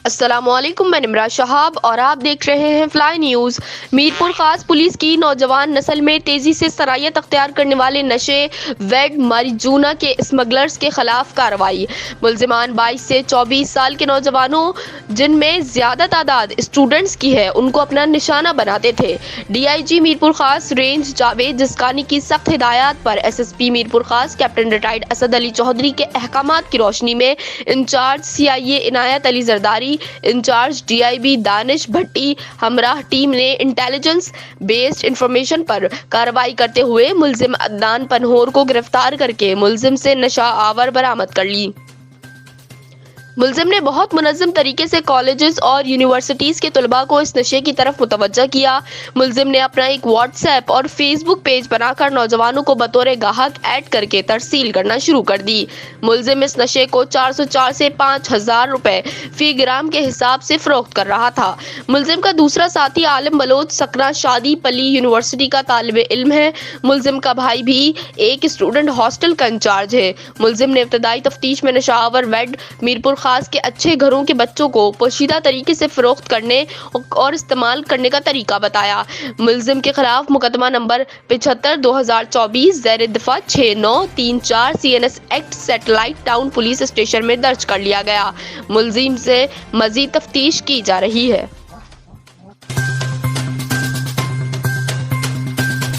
السلام علیکم، میں نمرا شہاب اور آپ دیکھ رہے ہیں فلائی نیوز۔ میرپور خاص پولیس کی نوجوان نسل میں تیزی سے صلاحیت اختیار کرنے والے نشے ویڈ ماریجونا کے اسمگلرز کے خلاف کارروائی۔ ملزمان 22 سے 24 سال کے نوجوانوں، جن میں زیادہ تعداد اسٹوڈنٹس کی ہے، ان کو اپنا نشانہ بناتے تھے۔ ڈی آئی جی میرپور خاص رینج جاوید جسکانی کی سخت ہدایات پر ایس ایس پی میرپور خاص کیپٹن ریٹائرڈ اسد علی چودھری کے احکامات کی روشنی میں incharge C I A Inayat Ali Zardari, incharge D I B Danish Bhatti ہمراہ ٹیم نے انٹیلیجنس بیسڈ انفارمیشن پر کارروائی کرتے ہوئے ملزم عدنان پنہور کو گرفتار کر کے ملزم سے نشہ آور برآمد کر لی۔ ملزم نے بہت منظم طریقے سے کالجز اور یونیورسٹیز کے طلباء کو اس نشے کی طرف متوجہ کیا۔ ملزم نے اپنا ایک واٹس ایپ اور فیس بک پیج بنا کر نوجوانوں کو بطور گاہک ایڈ کر کے ترسیل کرنا شروع کر دی۔ ملزم اس نشے کو 404 سے 5000 روپے فی گرام کے حساب سے فروخت کر رہا تھا۔ ملزم کا دوسرا ساتھی عالم بلوچ سکنا شادی پلی یونیورسٹی کا طالب علم ہے۔ ملزم کا بھائی بھی ایک اسٹوڈنٹ ہاسٹل کا انچارج ہے۔ ملزم نے ابتدائی تفتیش میں نشہ آور ویڈ میرپور خاص کے اچھے گھروں کے بچوں کو پوشیدہ طریقے سے فروخت کرنے اور استعمال کرنے کا طریقہ بتایا۔ ملزم کے خلاف مقدمہ نمبر 75/2024 زیر دفعہ 6934 C N S act satellite town police station میں درج کر لیا گیا۔ ملزم سے مزید تفتیش کی جا رہی ہے۔